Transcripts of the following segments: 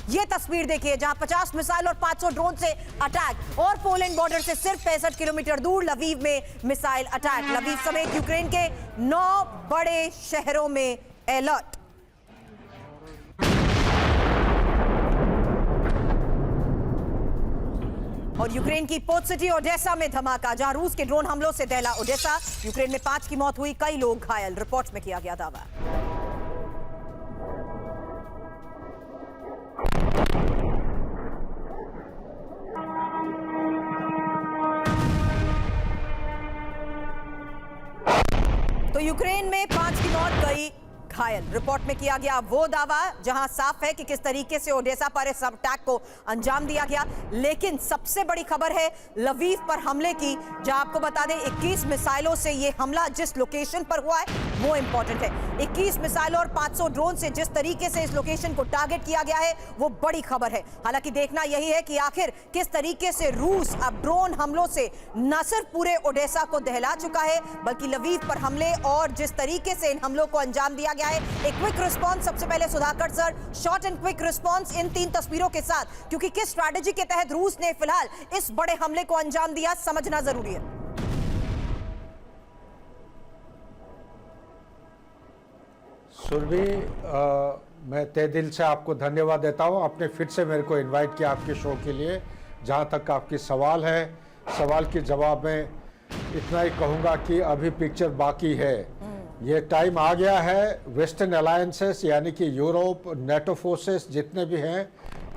ये तस्वीर देखिए जहां 50 मिसाइल और 500 ड्रोन से अटैक, और पोलैंड बॉर्डर से सिर्फ 65 किलोमीटर दूर लवीव में मिसाइल अटैक। लवीव समेत यूक्रेन के 9 बड़े शहरों में अलर्ट। और यूक्रेन की पोर्ट सिटी ओडेसा में धमाका, जहां रूस के ड्रोन हमलों से दहला ओडेसा। यूक्रेन में 5 की मौत हुई, कई लोग घायल, रिपोर्ट में किया गया दावा। तो यूक्रेन में 5 की मौत, कई घायल, रिपोर्ट में किया गया वो दावा जहां साफ है कि किस तरीके से ओडेसा पर इस अटैक को अंजाम दिया गया। लेकिन सबसे बड़ी खबर है लवीव पर हमले की, जहां आपको बता दें 21 मिसाइलों से ये हमला जिस लोकेशन पर हुआ है वो इंपॉर्टेंट है। 21 मिसाइलों और 500 ड्रोन से जिस तरीके से इस लोकेशन को टारगेट किया गया है वो बड़ी खबर है। हालांकि देखना यही है कि आखिर किस तरीके से रूस अब ड्रोन हमलों से न सिर्फ पूरे ओडेसा को दहला चुका है बल्कि लवीव पर हमले और जिस तरीके से इन हमलों को अंजाम दिया गया है। एक क्विक रिस्पांस सबसे पहले Sudhakar sir, short and quick response in 3 तस्वीरों के साथ, क्योंकि किस स्ट्रैटेजी के तहत रूस ने फिलहाल इस बड़े हमले को अंजाम दिया समझना जरूरी है। सुरभि, मैं तहे दिल से आपको धन्यवाद देता हूं। आपने फिर से मेरे को इनवाइट किया आपके शो के लिए। जहां तक आपकी सवाल है, सवाल के जवाब में इतना ही कहूंगा कि अभी पिक्चर बाकी है। ये टाइम आ गया है, वेस्टर्न अलायंसेस यानी कि यूरोप, नेटो फोर्सेस जितने भी हैं,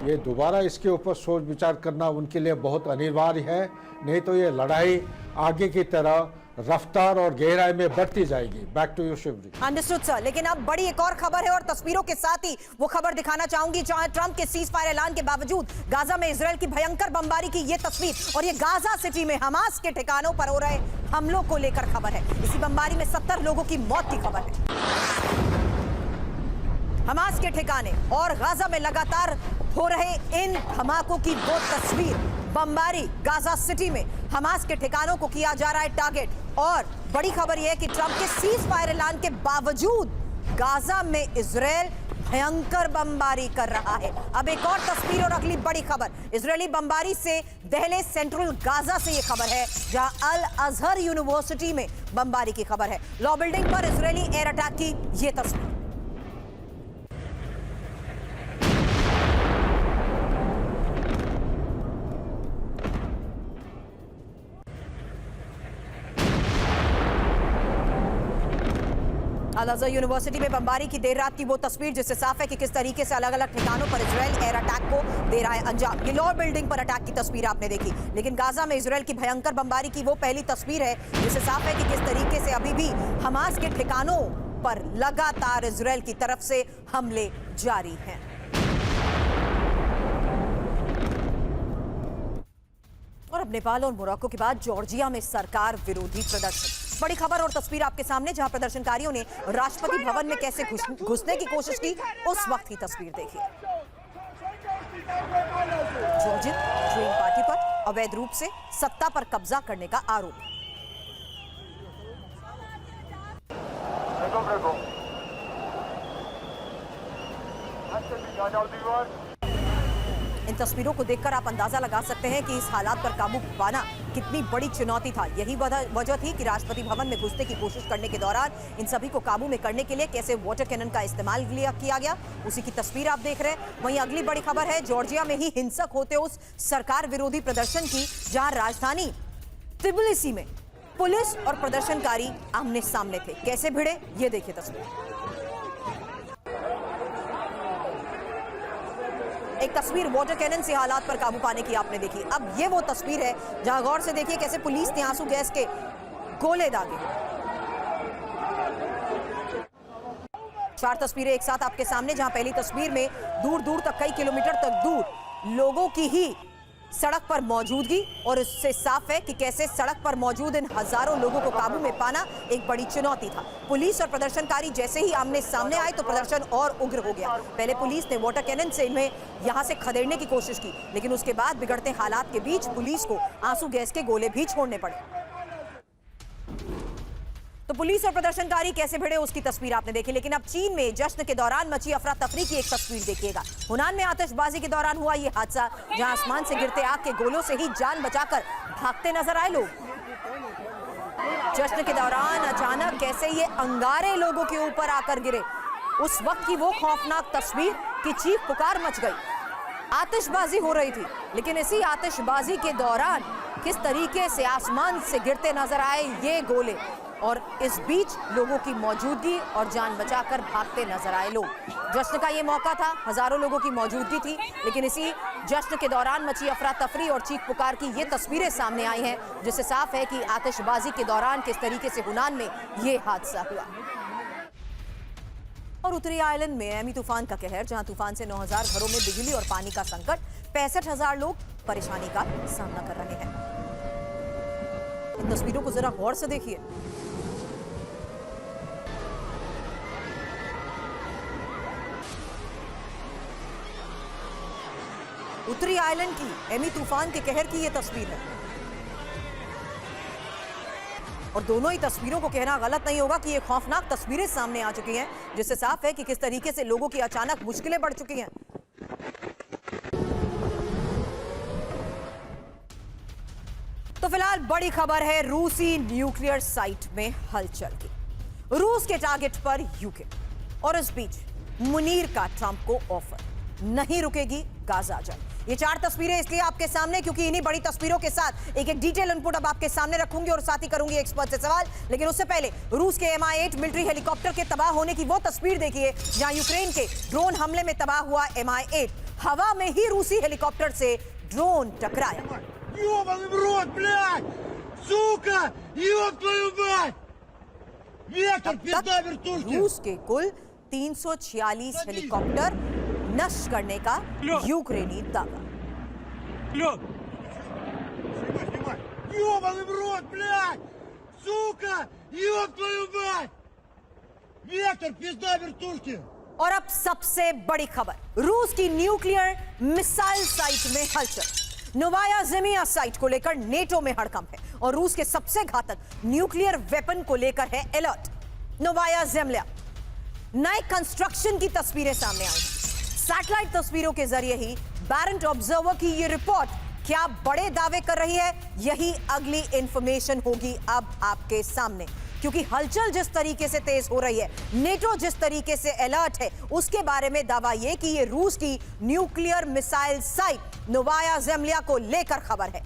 ये दोबारा इसके ऊपर सोच विचार करना उनके लिए बहुत अनिवार्य है। नहीं तो ये लड़ाई आगे की तरह रफ्तार और गहराई में बढ़ती जाएगी। Back to you Shivji. Understood sir. लेकिन अब बड़ी एक और खबर है और तस्वीरों के साथ ही वो खबर दिखाना चाहूंगी जहां ट्रंप के सीज फायर ऐलान के बावजूद गाजा में इजरायल की भयंकर बमबारी की ये तस्वीर, और ये गाजा सिटी में हमास के ठिकानों पर हो रहे हमलों को लेकर खबर है। इसी बमबारी में 70 लोगों की मौत की खबर है। हमास के ठिकाने और गाजा में लगातार हो रहे इन धमाकों की वो तस्वीर, बमबारी गाजा सिटी में हमास के ठिकानों को किया जा रहा है टारगेट। और बड़ी खबर यह है कि ट्रंप के सीज फायर ऐलान के बावजूद गाजा में इजरायल भयंकर बमबारी कर रहा है। अब एक और तस्वीर और अगली बड़ी खबर, इजरायली बमबारी से दहले सेंट्रल गाजा से यह खबर है जहां अल अजहर यूनिवर्सिटी में बमबारी की खबर है। लॉ बिल्डिंग पर इजरायली एयर अटैक की यह तस्वीर। अल अजहर यूनिवर्सिटी में बमबारी की देर रात की वो तस्वीर जिससे साफ है कि किस तरीके से अलग अलग ठिकानों पर इजरायल एयर अटैक को दे रहा है अंजाम। ये लॉ बिल्डिंग पर अटैक की तस्वीर आपने देखी, लेकिन गाजा में इजरायल की भयंकर बमबारी की वो पहली तस्वीर है जिससे साफ है कि किस तरीके से अभी भी हमास के ठिकानों पर लगातार इजरायल की तरफ से हमले जारी हैं। और अब नेपाल और मोरक्को के बाद जॉर्जिया में सरकार विरोधी प्रदर्शन। बड़ी खबर और तस्वीर आपके सामने जहां प्रदर्शनकारियों ने राष्ट्रपति भवन में कैसे घुसने की कोशिश की, उस वक्त की तस्वीर देखिए। जॉर्जियन ड्रीम पार्टी पर अवैध रूप से सत्ता पर कब्जा करने का आरोप। इन तस्वीरों को देखकर आप अंदाजा लगा सकते हैं कि इस हालात पर काबू पाना कितनी बड़ी चुनौती था। यही वजह थी कि राष्ट्रपति भवन में घुसने की कोशिश करने के दौरान इन सभी को काबू में करने के लिए कैसे वाटर कैनन का इस्तेमाल किया गया, उसी की तस्वीर आप देख रहे हैं। वहीं अगली बड़ी खबर है जॉर्जिया में ही हिंसक होते उस सरकार विरोधी प्रदर्शन की जहां राजधानी त्बिलिसी में पुलिस और प्रदर्शनकारी आमने सामने थे। कैसे भिड़े ये देखिए तस्वीर। एक तस्वीर वाटर कैनन से हालात पर काबू पाने की आपने देखी। अब ये वो तस्वीर है जहां गौर से देखिए कैसे पुलिस ने आंसू गैस के गोले दागे। 4 तस्वीरें एक साथ आपके सामने, जहां पहली तस्वीर में दूर दूर तक, कई किलोमीटर तक दूर लोगों की ही सड़क पर मौजूदगी, और इससे साफ है कि कैसे सड़क पर मौजूद इन हजारों लोगों को काबू में पाना एक बड़ी चुनौती था। पुलिस और प्रदर्शनकारी जैसे ही आमने सामने आए तो प्रदर्शन और उग्र हो गया। पहले पुलिस ने वाटर कैनन से इन्हें यहां से खदेड़ने की कोशिश की, लेकिन उसके बाद बिगड़ते हालात के बीच पुलिस को आंसू गैस के गोले भी छोड़ने पड़े। तो पुलिस और प्रदर्शनकारी कैसे भिड़े उसकी तस्वीर आपने देखी, लेकिन अब चीन में जश्न के दौरान मची अफरा तफरी की एक तस्वीर देखिएगा। हुनान में आतिशबाजी के दौरान हुआ ये हादसा, जहां आसमान से गिरते आग के गोलों से ही जान बचाकर भागते नजर आए लोग। जश्न के दौरान अचानक कैसे ये अंगारे लोगों के ऊपर आकर गिरे, उस वक्त की वो खौफनाक तस्वीर की चीख पुकार मच गई। आतिशबाजी हो रही थी, लेकिन इसी आतिशबाजी के दौरान किस तरीके से आसमान से गिरते नजर आए ये गोले, और इस बीच लोगों की मौजूदगी और जान बचाकर भागते नजर आए लोग। जश्न का ये मौका था, हजारों लोगों की मौजूदगी थी, लेकिन इसी जश्न के दौरान मची अफरा तफरी और चीख पुकार की ये तस्वीरें सामने आई हैं, जिससे साफ है कि आतिशबाजी के दौरान किस तरीके से हुनान में ये हादसा हुआ। और उत्तरी आयरलैंड में एमी तूफान का कहर, जहां तूफान से 9000 घरों में बिजली और पानी का संकट, 65,000 लोग परेशानी का सामना कर रहे हैं। इन तस्वीरों को जरा गौर से देखिए। उत्तरी आयरलैंड की एमी तूफान के कहर की यह तस्वीर है, और दोनों ही तस्वीरों को कहना गलत नहीं होगा कि ये खौफनाक तस्वीरें सामने आ चुकी हैं, जिससे साफ है कि किस तरीके से लोगों की अचानक मुश्किलें बढ़ चुकी हैं। तो फिलहाल बड़ी खबर है रूसी न्यूक्लियर साइट में हलचल की। रूस के टारगेट पर यूके, और इस बीच मुनीर का ट्रंप को ऑफर, नहीं रुकेगी गाजा जंग। ये 4 तस्वीरें इसलिए आपके सामने क्योंकि इन्हीं बड़ी तस्वीरों के साथ एक डिटेल इनपुट अब आपके सामने रखूंगी और साथ ही करूंगी एक्सपर्ट से सवाल। लेकिन उससे पहले रूस के MI8 मिलिट्री हेलीकॉप्टर के तबाह होने की वो तस्वीर देखिए, जहां यूक्रेन के ड्रोन हमले में तबाह हुआ MI8 हवा में ही रूसी हेलीकॉप्टर से ड्रोन टकराया। रूस के कुल 346 हेलीकॉप्टर नष्ट करने का यूक्रेनी दावा। और अब सबसे बड़ी खबर, रूस की न्यूक्लियर मिसाइल साइट में हलचल। नोवाया ज़ेमिया साइट को लेकर नेटो में हड़कंप है, और रूस के सबसे घातक न्यूक्लियर वेपन को लेकर है अलर्ट। नोवाया ज़ेमिया नए कंस्ट्रक्शन की तस्वीरें सामने आई। सैटेलाइट तस्वीरों के जरिए ही बैरेंट ऑब्जर्वर की ये रिपोर्ट क्या बड़े दावे कर रही है, यही अगली इंफॉर्मेशन होगी अब आपके सामने। क्योंकि हलचल जिस तरीके से तेज हो रही है, नेटो जिस तरीके से अलर्ट है, उसके बारे में दावा यह कि ये रूस की न्यूक्लियर मिसाइल साइट नोवाया ज़ेमिया को लेकर खबर है।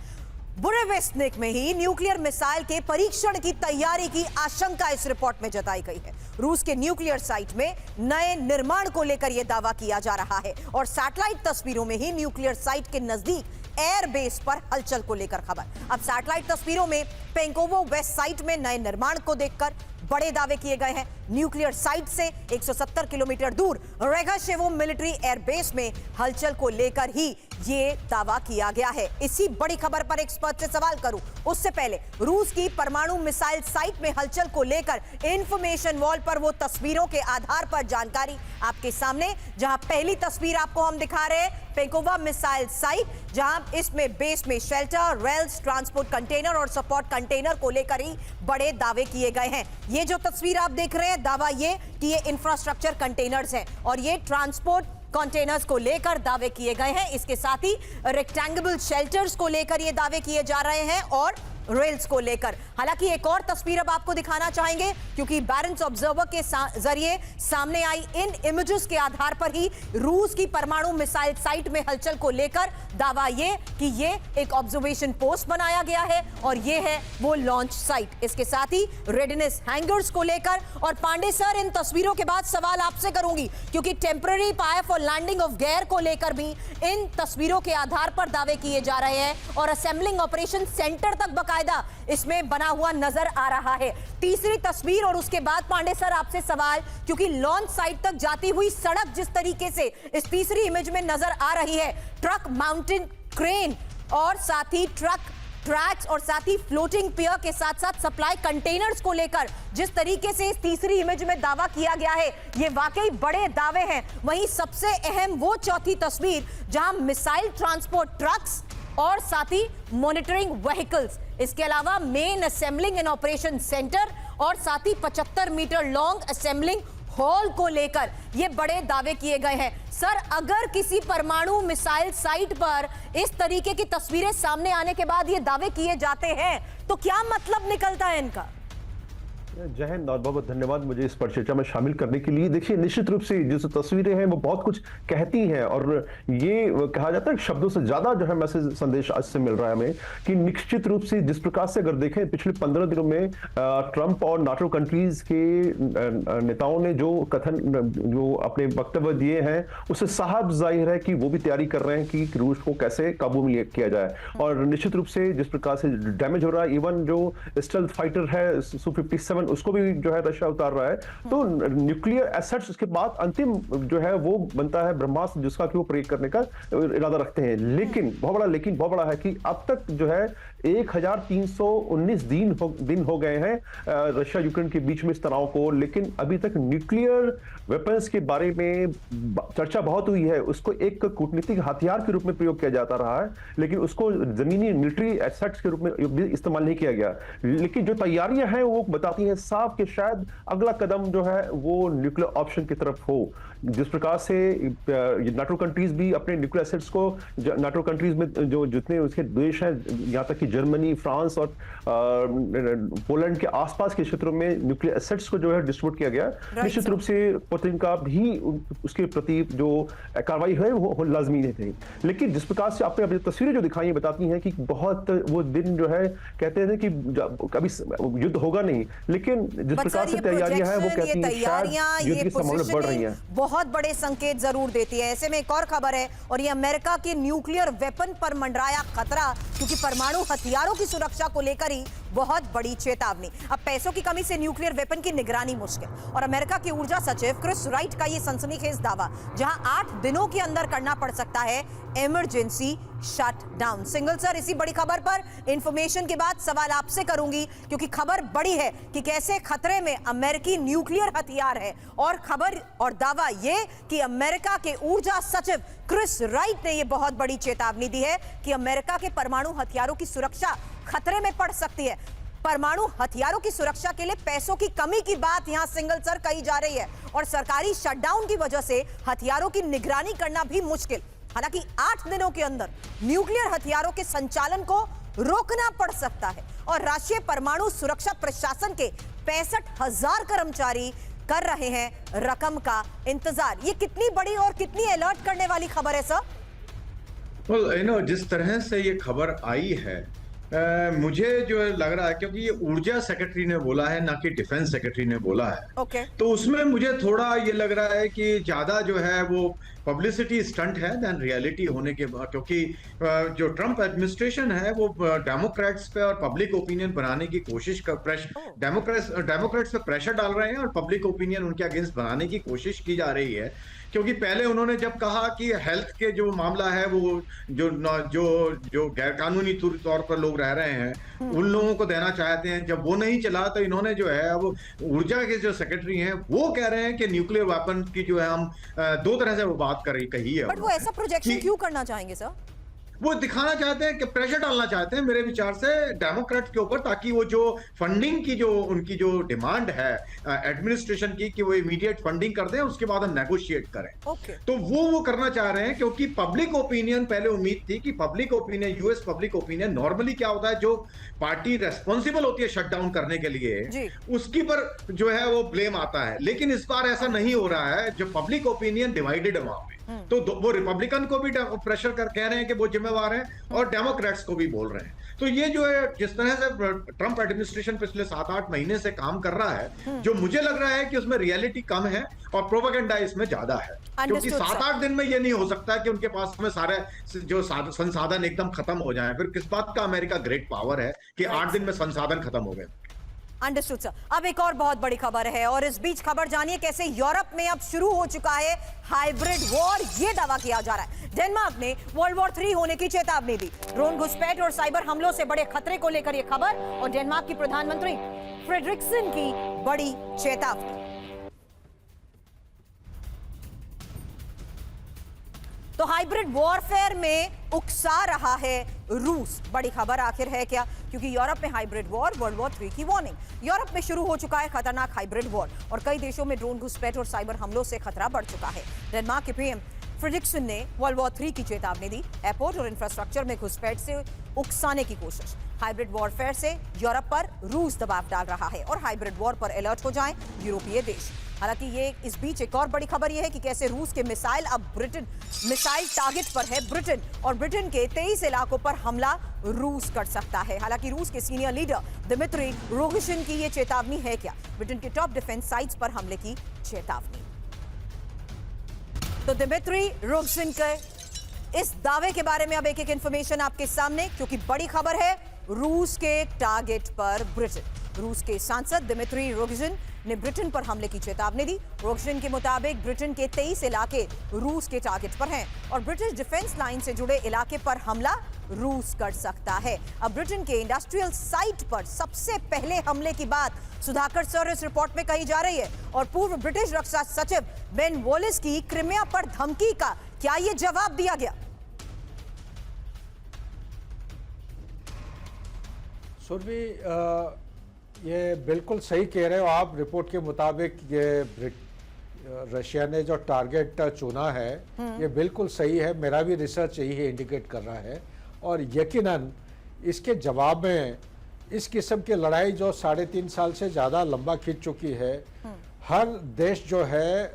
बुरेवेस्टनिक में ही न्यूक्लियर मिसाइल के परीक्षण की तैयारी की आशंका इस रिपोर्ट में जताई गई है। रूस के न्यूक्लियर साइट में नए निर्माण को लेकर यह दावा किया जा रहा है, और सैटेलाइट तस्वीरों में ही न्यूक्लियर साइट के नजदीक एयरबेस पर हलचल को लेकर खबर। अब सैटेलाइट तस्वीरों में पेंकोवो वेस्ट साइट में नए निर्माण को देखकर बड़े दावे किए गए हैं। न्यूक्लियर साइट से 170 किलोमीटर दूर रेगाशेवो मिलिट्री एयरबेस में हलचल को लेकर ही ये दावा किया गया है। इसी बड़ी खबर पर एक्सपर्ट से सवाल करूं उससे पहले, रूस की परमाणु मिसाइल साइट में हलचल को लेकर इंफॉर्मेशन वॉल पर वो तस्वीरों के आधार पर जानकारी आपके सामने, जहां पहली तस्वीर आपको हम दिखा रहे हैं पेंकोवा मिसाइल साइट, जहां इसमें बेस में शेल्टर, रेल्स, ट्रांसपोर्ट कंटेनर और सपोर्ट कंटेनर को लेकर ही बड़े दावे किए गए हैं। ये जो तस्वीर आप देख रहे हैं, दावा ये कि ये इंफ्रास्ट्रक्चर कंटेनर्स हैं, और ये ट्रांसपोर्ट कंटेनर्स को लेकर दावे किए गए हैं। इसके साथ ही रेक्टेंगल शेल्टर्स को लेकर ये दावे किए जा रहे हैं, और रेल्स को लेकर। हालांकि एक और तस्वीर अब आपको दिखाना चाहेंगे, क्योंकि बैरेंट्स ऑब्जर्वर के जरिए सामने आई इन इमेजेस के आधार पर ही रूस की परमाणु मिसाइल साइट में हलचल को लेकर दावा ये कि ये एक ऑब्जर्वेशन पोस्ट बनाया गया है, और ये है वो लॉन्च साइट। इसके साथ ही रेडीनेस हैंगर्स को लेकर। और पांडे सर, इन तस्वीरों के बाद सवाल आपसे करूंगी, क्योंकि टेम्पररी पाया फॉर लैंडिंग ऑफ गेयर को लेकर भी इन तस्वीरों के आधार पर दावे किए जा रहे हैं, और असेंबलिंग ऑपरेशन सेंटर तक इसमें बना हुआ नजर आ रहा है। तीसरी तस्वीर, और उसके बाद पांडे सर आपसे सवाल, क्योंकि लॉन्च साइट तक जाती हुई सड़क जिस तरीके से इस तीसरी इमेज में नजर आ रही है, ट्रक माउंटेन क्रेन और साथ ही ट्रक ट्रैक्स और साथ ही फ्लोटिंग पियर के साथ साथ सप्लाई कंटेनर्स को लेकर जिस तरीके से इस तीसरी इमेज में दावा किया गया है, ये वाकई बड़े दावे हैं। वहीं सबसे अहम वो चौथी तस्वीर, जहां मिसाइल ट्रांसपोर्ट ट्रक्स और साथ ही मॉनिटरिंग व्हीकल्स, इसके अलावा main assembling and operation centre और साथ ही 75 मीटर लॉन्ग असेंबलिंग हॉल को लेकर ये बड़े दावे किए गए हैं। सर, अगर किसी परमाणु मिसाइल साइट पर इस तरीके की तस्वीरें सामने आने के बाद ये दावे किए जाते हैं तो क्या मतलब निकलता है इनका? जय हिंद और बहुत बहुत धन्यवाद मुझे इस परिचर्चा में शामिल करने के लिए। देखिए, निश्चित रूप से जो तस्वीरें हैं वो बहुत कुछ कहती हैं और ये कहा जाता है शब्दों से ज्यादा जो है मैसेज संदेश आज से मिल रहा है हमें कि निश्चित रूप से जिस प्रकार से अगर देखें पिछले 15 दिनों में ट्रंप और नाटो कंट्रीज के नेताओं ने जो कथन जो अपने वक्तव्य दिए हैं उससे साफ जाहिर है कि वो भी तैयारी कर रहे हैं कि रूस को कैसे काबू में किया जाए। और निश्चित रूप से जिस प्रकार से डैमेज हो रहा है, इवन जो स्टेल्थ फाइटर है Su-57 उसको भी जो है रशिया उतार रहा है, तो न्यूक्लियर एसेट्स उसके बाद अंतिम जो है वो बनता है ब्रह्मास्त्र जिसका कि वो प्रयोग करने का इरादा रखते हैं। लेकिन बहुत बड़ा है कि अब तक जो है 1319 दिन हो गए हैं रशिया यूक्रेन के बीच में इस तनाव को, लेकिन अभी तक न्यूक्लियर वेपन्स के बारे में चर्चा बहुत हुई है। उसको एक कूटनीतिक हथियार के रूप में प्रयोग किया जाता रहा है, लेकिन उसको जमीनी मिलिट्री एसेट्स के रूप में इस्तेमाल नहीं किया गया। लेकिन जो तैयारियां हैं वो बताती हैं साफ कि शायद अगला कदम जो है वो न्यूक्लियर ऑप्शन की तरफ हो। जिस प्रकार से नाटो कंट्रीज भी अपने न्यूक्लियर एसेट्स को, नाटो कंट्रीज में जो जितने उसके देश हैं, यहाँ तक कि जर्मनी, फ्रांस और पोलैंड के आसपास के क्षेत्रों में न्यूक्लियर एसेट्स को जो है डिस्ट्रीब्यूट किया गया। निश्चित रूप से पुतिन का भी उसके प्रति जो कार्रवाई है वो लाजमी थे। लेकिन जिस प्रकार से आपने अपनी तस्वीरें जो दिखाई बताती हैं कि बहुत वो दिन जो है कहते हैं कि कभी युद्ध होगा नहीं, लेकिन जिस प्रकार से तैयारियां हैं वो कहती हैं शायद युद्ध की संभावना बढ़ रही है। बहुत बड़े संकेत जरूर देती है। ऐसे में एक और खबर है और ये अमेरिका के न्यूक्लियर वेपन पर मंडराया खतरा, क्योंकि परमाणु हथियारों की सुरक्षा को लेकर ही बहुत बड़ी चेतावनी। अब पैसों की कमी से न्यूक्लियर वेपन की निगरानी मुश्किल, और अमेरिका के ऊर्जा सचिव क्रिस राइट का ये सनसनीखेज दावा, जहां 8 दिनों के अंदर करना पड़ सकता है इमरजेंसी शटडाउन। सिंगल सर, इसी बड़ी खबर पर इंफॉर्मेशन के बाद सवाल आपसे करूंगी, क्योंकि खबर बड़ी है कि कैसे खतरे में अमेरिकी न्यूक्लियर हथियार है, और खबर और दावा ये कि अमेरिका के ऊर्जा सचिव क्रिस राइट ने यह बहुत बड़ी चेतावनी दी है कि अमेरिका के परमाणु हथियारों की सुरक्षा खतरे में पड़ सकती है। परमाणु हथियारों की सुरक्षा के लिए पैसों की कमी की बात यहां सिंगल सर कही जा रही है, और सरकारी शटडाउन की वजह से हथियारों की निगरानी करना भी मुश्किल। हालांकि 8 दिनों के अंदर न्यूक्लियर हथियारों के संचालन को रोकना पड़ सकता है, और राष्ट्रीय परमाणु सुरक्षा प्रशासन के 65,000 कर्मचारी कर रहे हैं रकम का इंतजार। ये कितनी बड़ी और कितनी अलर्ट करने वाली खबर है सर? जिस तरह से ये खबर आई है, मुझे जो लग रहा है, क्योंकि ये ऊर्जा सेक्रेटरी ने बोला है ना कि डिफेंस सेक्रेटरी ने बोला है, तो उसमें मुझे थोड़ा ये लग रहा है कि ज्यादा जो है वो पब्लिसिटी स्टंट है देन रियलिटी होने के बाद, क्योंकि जो ट्रंप एडमिनिस्ट्रेशन है वो डेमोक्रेट्स पे और पब्लिक ओपिनियन बनाने की कोशिश कर डेमोक्रेट्स पे प्रेशर डाल रहे हैं और पब्लिक ओपिनियन उनके अगेंस्ट बनाने की कोशिश की जा रही है। क्योंकि पहले उन्होंने जब कहा कि हेल्थ के जो मामला है वो जो गैरकानूनी तौर पर लोग रह रहे हैं उन लोगों को देना चाहते हैं, जब वो नहीं चला तो इन्होंने जो है अब ऊर्जा के जो सेक्रेटरी हैं वो कह रहे हैं कि न्यूक्लियर वेपन की जो है हम 2 तरह से वो बात कही है। बट वो ऐसा प्रोजेक्शन क्यों करना चाहेंगे सर? वो दिखाना चाहते हैं कि प्रेशर डालना चाहते हैं मेरे विचार से डेमोक्रेट के ऊपर, ताकि वो जो फंडिंग की जो उनकी जो डिमांड है एडमिनिस्ट्रेशन की कि वो इमीडिएट फंडिंग कर दें, उसके बाद हम नेगोशिएट करें। तो वो करना चाह रहे हैं, क्योंकि पब्लिक ओपिनियन, पहले उम्मीद थी कि public opinion, US public opinion normally क्या होता है, जो पार्टी रेस्पॉन्सिबल होती है शटडाउन करने के लिए उसकी पर जो है वो ब्लेम आता है। लेकिन इस बार ऐसा नहीं हो रहा है, जो पब्लिक ओपिनियन डिवाइडेड है वहां पे, तो वो रिपब्लिकन को भी प्रेशर कर कह रहे हैं कि वो जिम्मेवार हैं और डेमोक्रेट्स को भी बोल रहे हैं। तो ये जो है जिस तरह से ट्रंप एडमिनिस्ट्रेशन पिछले 7-8 महीने से काम कर रहा है, जो मुझे लग रहा है कि उसमें रियलिटी कम है और प्रोपेगेंडा इसमें ज्यादा है, क्योंकि 7-8 दिन में ये नहीं हो सकता कि उनके पास में सारे जो संसाधन एकदम खत्म हो जाए। फिर किस बात का अमेरिका ग्रेट पावर है कि 8 दिन में संसाधन खत्म हो गए। Understood sir. अब एक और बहुत बड़ी खबर है, और इस बीच खबर जानिए कैसे यूरोप में अब शुरू हो चुका है हाइब्रिड वॉर। ये दावा किया जा रहा है डेनमार्क ने वर्ल्ड वॉर 3 होने की चेतावनी दी। ड्रोन घुसपैठ और साइबर हमलों से बड़े खतरे को लेकर यह खबर, और डेनमार्क की प्रधानमंत्री फ्रेडरिक्सन की बड़ी चेतावनी। तो हाइब्रिड वॉरफेयर में उकसा रहा है रूस। बड़ी खबर आखिर है क्या? क्योंकि यूरोप में हाइब्रिड वॉर, वर्ल्ड वॉर 3 की वार्निंग। यूरोप में शुरू हो चुका है खतरनाक हाइब्रिड वॉर और कई देशों में ड्रोन घुसपैठ और साइबर हमलों से खतरा बढ़ चुका है। डेनमार्क के पीएम फ्रेडरिक्सन ने वर्ल्ड वॉर 3 की चेतावनी दी। एयरपोर्ट और इंफ्रास्ट्रक्चर में घुसपैठ से उकसाने की कोशिश। हाइब्रिड वॉरफेयर से यूरोप पर रूस दबाव डाल रहा है और हाइब्रिड वॉर पर अलर्ट हो जाएं यूरोपीय देश। हालांकि ये इस बीच एक और बड़ी खबर यह है कि कैसे रूस के मिसाइल अब ब्रिटेन मिसाइल टारगेट पर है ब्रिटेन, और ब्रिटेन के 23 इलाकों पर हमला रूस कर सकता है। हालांकि रूस के सीनियर लीडर दिमित्री रोगिशिन की ये चेतावनी है क्या? ब्रिटेन के टॉप डिफेंस साइट्स पर हमले की चेतावनी। तो दिमित्री रोगिशिन के इस दावे के बारे में अब एक एक इंफॉर्मेशन आपके सामने, क्योंकि बड़ी खबर है रूस के टारगेट पर ब्रिटेन। रूस के सांसद दिमित्री रोगिशिन ने ब्रिटेन पर हमले की चेतावनी दी। रोगिशिन के मुताबिक ब्रिटेन के 23 इलाके रूस के टारगेट पर हैं और ब्रिटिश डिफेंस लाइन से जुड़े इलाके पर हमला रूस कर सकता है। अब ब्रिटेन के इंडस्ट्रियल साइट पर सबसे पहले हमले की बात सुधाकर सर इस रिपोर्ट में कही जा रही है और पूर्व ब्रिटिश रक्षा सचिव बेन वॉलिस की क्रिमिया पर धमकी का क्या ये जवाब दिया गया? सुरभि, ये बिल्कुल सही कह रहे हो आप। रिपोर्ट के मुताबिक ये रशिया ने जो टारगेट चुना है ये बिल्कुल सही है। मेरा भी रिसर्च यही है इंडिकेट कर रहा है और यकीनन इसके जवाब में इस किस्म की लड़ाई जो 3.5 साल से ज़्यादा लंबा खींच चुकी है, हर देश जो है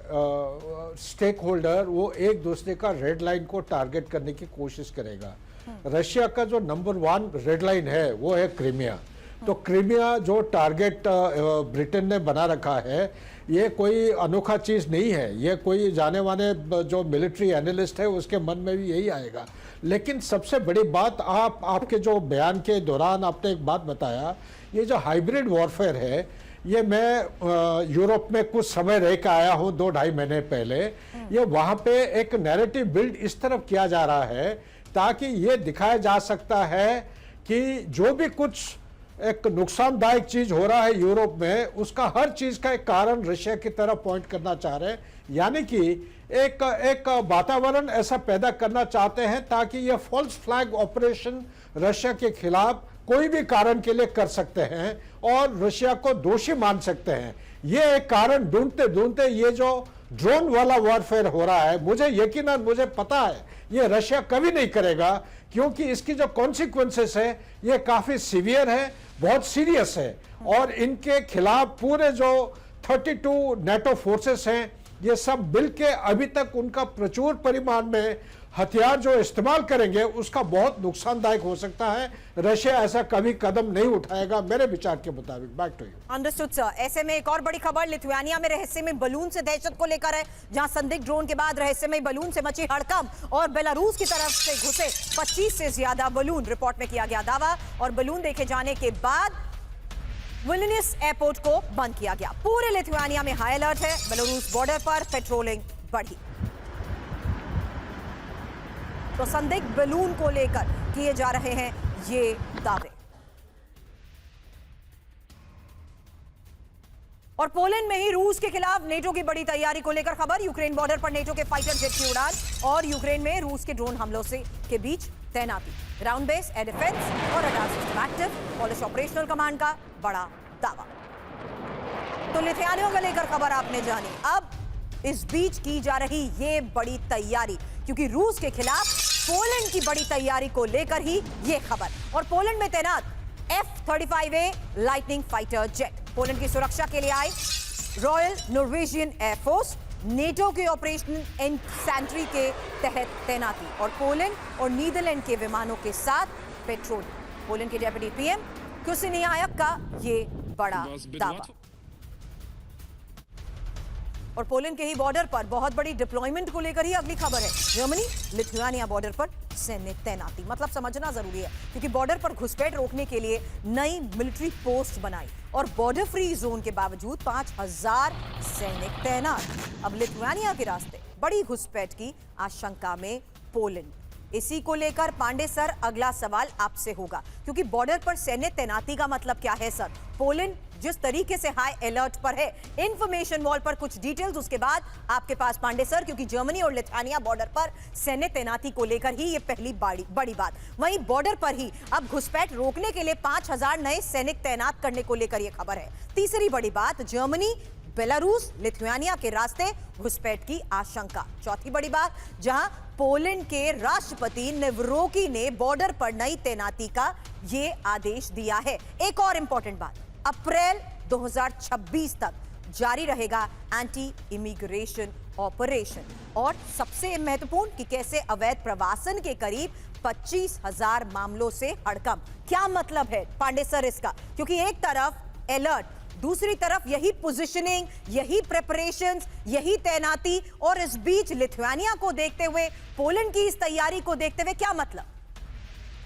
स्टेक होल्डर वो एक दूसरे का रेड लाइन को टारगेट करने की कोशिश करेगा। रशिया का जो नंबर 1 रेड लाइन है वो है क्रीमिया। तो क्रीमिया जो टारगेट ब्रिटेन ने बना रखा है, ये कोई अनोखा चीज़ नहीं है। ये कोई जाने माने जो मिलिट्री एनालिस्ट है उसके मन में भी यही आएगा। लेकिन सबसे बड़ी बात, आपके जो बयान के दौरान आपने एक बात बताया, ये जो हाइब्रिड वॉरफेयर है, ये मैं यूरोप में कुछ समय रह के आया हूँ 2-2.5 महीने पहले। ये वहाँ पे एक नैरेटिव बिल्ड इस तरफ किया जा रहा है ताकि ये दिखाया जा सकता है कि जो भी कुछ एक नुकसानदायक चीज हो रहा है यूरोप में, उसका हर चीज का एक कारण रशिया की तरफ पॉइंट करना चाह रहे हैं। यानी कि एक वातावरण ऐसा पैदा करना चाहते हैं ताकि ये फॉल्स फ्लैग ऑपरेशन रशिया के खिलाफ कोई भी कारण के लिए कर सकते हैं और रशिया को दोषी मान सकते हैं। ये एक कारण ढूंढते ढूंढते ये जो ड्रोन वाला वॉरफेयर हो रहा है, मुझे पता है ये रशिया कभी नहीं करेगा, क्योंकि इसकी जो कॉन्सिक्वेंसेस है ये काफी सीवियर है, बहुत सीरियस है और इनके खिलाफ पूरे जो 32 नेटो फोर्सेस हैं, ये सब मिलके अभी तक उनका प्रचुर परिमाण में हथियार जो इस्तेमाल करेंगे उसका बहुत नुकसानदायक हो सकता है। रशिया ऐसा कभी कदम नहीं उठाएगा मेरे विचार के मुताबिक। Back to you. Understood sir. ऐसे में एक और बड़ी खबर लिथुआनिया में रहस्यमय बलून से दहशत को लेकर है, जहां संदिग्ध ड्रोन के बाद रहस्यमय बलून से मची हड़कंप और बेलारूस की तरफ से घुसे 25 से ज्यादा बलून। रिपोर्ट में किया गया दावा और बलून देखे जाने के बाद विल्नियस एयरपोर्ट को बंद किया गया। पूरे लिथुआनिया में हाई अलर्ट है। बेलारूस बॉर्डर पर पेट्रोलिंग बढ़ी। तो संदिग्ध बलून को लेकर किए जा रहे हैं ये दावे। और पोलैंड में ही रूस के खिलाफ नेटो की बड़ी तैयारी को लेकर खबर। यूक्रेन बॉर्डर पर नेटो के फाइटर जेट की उड़ान और यूक्रेन में रूस के ड्रोन हमलों से के बीच तैनाती। ग्राउंड बेस एयर डिफेंस और radar system active. Polish operational command का बड़ा दावा। तो लिथुआनिया को लेकर खबर आपने जानी। अब इस बीच की जा रही ये बड़ी तैयारी, क्योंकि रूस के खिलाफ पोलैंड की बड़ी तैयारी को लेकर ही ये खबर। और पोलैंड में तैनात F-35A lightning fighter jet Poland की सुरक्षा के लिए आए। रॉयल नॉर्वेजियन एयरफोर्स नेटो के ऑपरेशनल इन्फैंट्री के तहत तैनाती और पोलैंड और नीदरलैंड के विमानों के साथ पेट्रोलिंग। पोलैंड के डेप्यूटी पीएम कुसिनियाक का ये बड़ा दावा। और पोलैंड के ही बॉर्डर पर बहुत बड़ी डिप्लॉयमेंट को लेकर ही अगली खबर है। जर्मनी लिथुआनिया बॉर्डर पर सैन्य तैनाती। मतलब समझना जरूरी है, क्योंकि बॉर्डर पर घुसपैठ रोकने के लिए नई मिलिट्री पोस्ट बनाई और बॉर्डर फ्री जोन के बावजूद 5000 सैनिक तैनात। अब लिथुआनिया के रास्ते बड़ी घुसपैठ की आशंका में पोलैंड। इसी को लेकर पांडे सर, अगला सवाल आपसे होगा, क्योंकि बॉर्डर पर सैन्य तैनाती का मतलब क्या है सर? पोलैंड जिस तरीके से हाई अलर्ट पर है इंफॉर्मेशन वॉल पर कुछ डिटेल्स, उसके बाद आपके पास पांडे सर, क्योंकि जर्मनी और लिथुआनिया बॉर्डर पर सैन्य तैनाती को लेकर ही ये पहली बड़ी बात। वहीं बॉर्डर पर ही अब घुसपैठ रोकने के लिए 5000 नए सैनिक तैनात करने को लेकर यह खबर है। तीसरी बड़ी बात, जर्मनी, बेलारूस, लिथुआनिया के रास्ते घुसपैठ की आशंका। चौथी बड़ी बात, जहां पोलैंड के राष्ट्रपति नेवरोकी ने बॉर्डर पर नई तैनाती का यह आदेश दिया है। एक और इंपॉर्टेंट बात, अप्रैल 2026 तक जारी रहेगा एंटी इमिग्रेशन ऑपरेशन। और सबसे महत्वपूर्ण कि कैसे अवैध प्रवासन के करीब 25,000 मामलों से हड़कंप। क्या मतलब है पांडे सर इसका? क्योंकि एक तरफ अलर्ट, दूसरी तरफ यही पोजीशनिंग, यही प्रिपरेशंस, यही तैनाती, और इस बीच लिथुआनिया को देखते हुए, पोलैंड की इस तैयारी को देखते हुए क्या मतलब?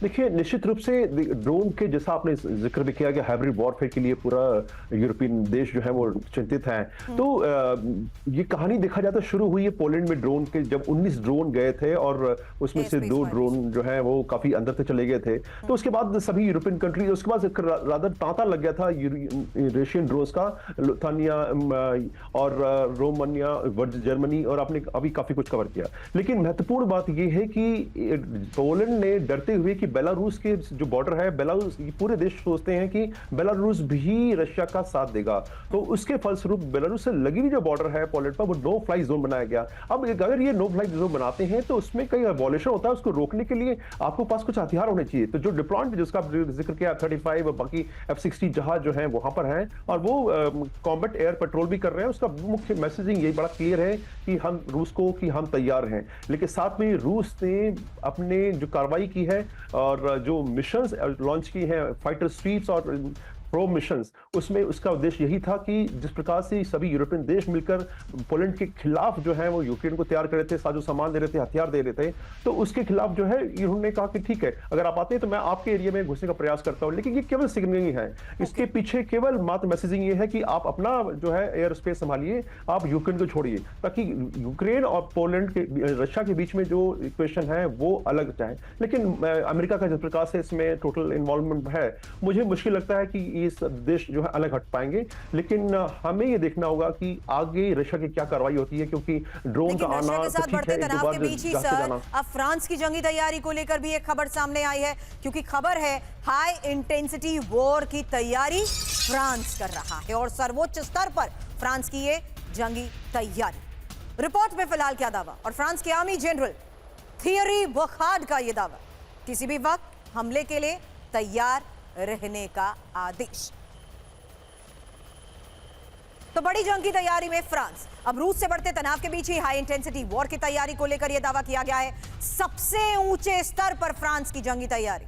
देखिए, निश्चित रूप से ड्रोन के जैसा आपने जिक्र भी किया कि हाइब्रिड वॉरफेयर के लिए पूरा यूरोपियन देश जो है वो चिंतित है। तो ये कहानी देखा जाए तो शुरू हुई है पोलैंड में ड्रोन के, जब 19 ड्रोन गए थे और उसमें से 2 ड्रोन जो है वो काफी अंदर तक चले गए थे। तो उसके बाद सभी यूरोपियन कंट्री, उसके बाद रादर तांता लग गया था रशियन ड्रोन का, लिथुआनिया और रोमानिया, जर्मनी, और आपने अभी काफी कुछ कवर किया। लेकिन महत्वपूर्ण बात यह है कि पोलैंड ने डरते हुए कि बेलारूस के जो बॉर्डर है, बेलारूस, पूरे देश सोचते हैं कि बेलारूस भी रशिया का साथ देगा, तो उसके फलस्वरूप बेलारूस से लगी हुई जो बॉर्डर है पोलैंड पर, वो नो फ्लाई जोन बनाया गया। अब अगर ये नो फ्लाई जोन बनाते हैं तो उसमें कई वॉल्यूशन होता है, उसको रोकने के लिए आपको पास कुछ हथियार होने चाहिए। तो जो डिप्लॉयमेंट जिसका जिक्र किया, F-35 और बाकी F-16 जहाज जो है वहां पर हैं, और वो कॉम्बैट एयर पेट्रोल भी कर रहे हैं। उसका मुख्य मैसेजिंग यही बड़ा क्लियर है कि हम रूस को, कि हम तैयार हैं। लेकिन साथ में रूस ने अपने जो कार्रवाई की है और जो मिशंस लॉन्च की हैं, फाइटर स्वीप्स और प्रो मिशंस, उसमें उसका उद्देश्य यही था कि जिस प्रकार से सभी यूरोपियन देश मिलकर पोलैंड के खिलाफ जो है वो यूक्रेन को तैयार कर रहे थे, साजो सामान दे रहे थे, हथियार दे रहे थे, तो उसके खिलाफ जो है इन्होंने कहा कि ठीक है, अगर आप आते हैं तो मैं आपके एरिया में घुसने का प्रयास करता हूं। लेकिन ये केवल सिग्नलिंग है, इसके पीछे केवल मात्र मैसेजिंग ये है कि आप अपना जो है एयर स्पेस संभालिए, आप यूक्रेन को छोड़िए, ताकि यूक्रेन और पोलैंड के, रशिया के बीच में जो इक्वेशन है वो अलग जाए। लेकिन अमेरिका का जिस प्रकार से इसमें टोटल इन्वॉल्वमेंट है, मुझे मुश्किल लगता है कि इस देश जो है अलग हट पाएंगे। लेकिन हमें ये देखना होगा कि आगे रशिया की क्या कार्रवाई होती है, क्योंकि ड्रोन का आना के साथ बढ़ते तनाव के बीच ही सर, अब फ्रांस की जंगी तैयारी को लेकर भी एक खबर सामने आई है, क्योंकि खबर है हाई इंटेंसिटी वॉर की तैयारी फ्रांस कर रहा है, और सर्वोच्च स्तर पर फ्रांस की ये जंगी तैयारी। रिपोर्ट में फिलहाल क्या दावा, और फ्रांस के आर्मी जनरल थियरी बुखार्ड का यह दावा, किसी भी वक्त हमले के लिए तैयार रहने का आदेश। तो बड़ी जंग की तैयारी में फ्रांस। अब रूस से बढ़ते तनाव के बीच ही हाई इंटेंसिटी वॉर की तैयारी को लेकर यह दावा किया गया है, सबसे ऊंचे स्तर पर फ्रांस की जंगी तैयारी।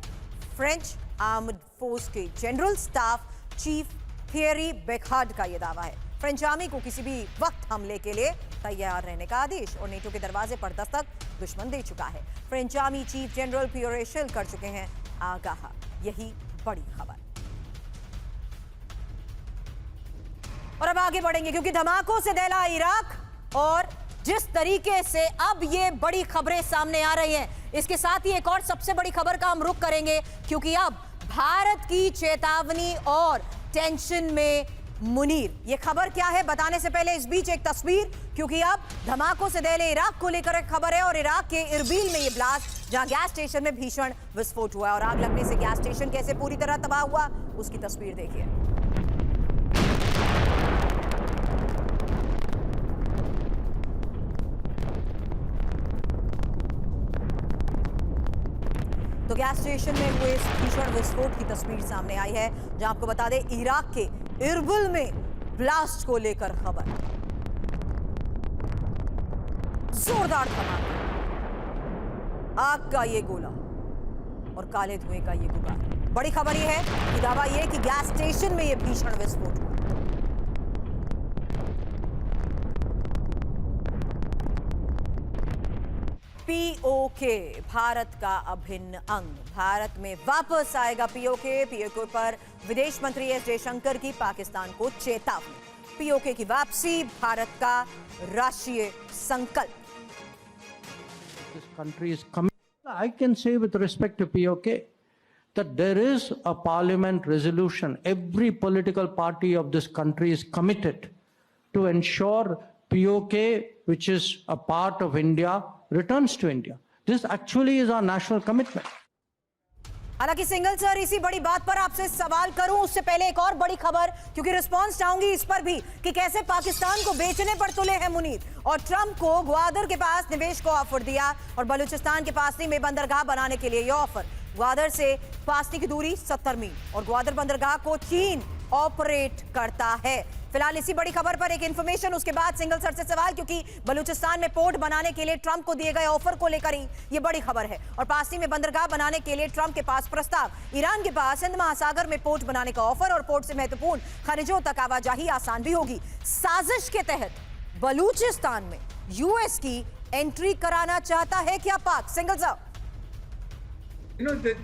फ्रेंच आर्म्ड फोर्स के जनरल स्टाफ चीफ थियरी बुखार्ड का यह दावा है, फ्रेंच आर्मी को किसी भी वक्त हमले के लिए तैयार रहने का आदेश, और नेटो के दरवाजे पर दस्तक दुश्मन दे चुका है। फ्रेंच आर्मी चीफ जनरल पियर एशेल कर चुके हैं आगाह। यही बड़ी खबर। और अब आगे बढ़ेंगे, क्योंकि धमाकों से दहला इराक, और जिस तरीके से अब ये बड़ी खबरें सामने आ रही हैं, इसके साथ ही एक और सबसे बड़ी खबर का हम रुख करेंगे, क्योंकि अब भारत की चेतावनी और टेंशन में मुनीर। ये खबर क्या है बताने से पहले इस बीच एक तस्वीर, क्योंकि अब धमाकों से दहले इराक को लेकर एक खबर है, और इराक के इरबिल में ये ब्लास्ट, जहां गैस स्टेशन में भीषण विस्फोट हुआ, और आग लगने से गैस स्टेशन कैसे पूरी तरह तबाह हुआ, उसकी तस्वीर देखिए। तो गैस स्टेशन में हुए इस भीषण विस्फोट की तस्वीर सामने आई है, जहां आपको बता दें इराक के इरबिल में ब्लास्ट को लेकर खबर। जोरदार धमाका, आग का ये गोला और काले धुएं का ये गुबार। बड़ी खबर ये है कि दावा ये कि गैस स्टेशन में ये भीषण विस्फोट हुआ। पीओके भारत का अभिन्न अंग, भारत में वापस आएगा पीओके। पीओके पर विदेश मंत्री एस जयशंकर की पाकिस्तान को चेतावनी। पीओके की वापसी भारत का राष्ट्रीय संकल्प। This country is coming. I can say with respect to POK that there is a parliament resolution. Every political party of this country is committed to ensure POK, which is a part of India, returns to India. This actually is our national commitment. हालांकि single sir, इसी बड़ी बात पर आपसे सवाल करूं उससे पहले एक और बड़ी खबर, क्योंकि रिस्पांस चाहूंगी इस पर भी कि कैसे पाकिस्तान को बेचने पर तुले हैं मुनीर और ट्रंप को ग्वादर के पास निवेश को ऑफर दिया और बलूचिस्तान के पासनी में बंदरगाह बनाने के लिए यह ऑफर। ग्वादर से पासनी की दूरी 70 मील और ग्वादर बंदरगाह को चीन ऑपरेट करता है। फिलहाल इसी बड़ी खबर पर एक इंफॉर्मेशन, उसके बाद सिंगल सर से सवाल, क्योंकि बलूचिस्तान में पोर्ट बनाने के लिए ट्रंप को दिए गए ऑफर को लेकर ही ये बड़ी खबर है और पासनी में बंदरगाह बनाने के लिए ट्रंप के पास प्रस्ताव, ईरान के पास हिंद महासागर में पोर्ट बनाने का ऑफर और पोर्ट से महत्वपूर्ण खनिजों तक आवाजाही आसान भी होगी। साजिश के तहत बलूचिस्तान में यूएस की एंट्री कराना चाहता है क्या पाक? सिंगल सर,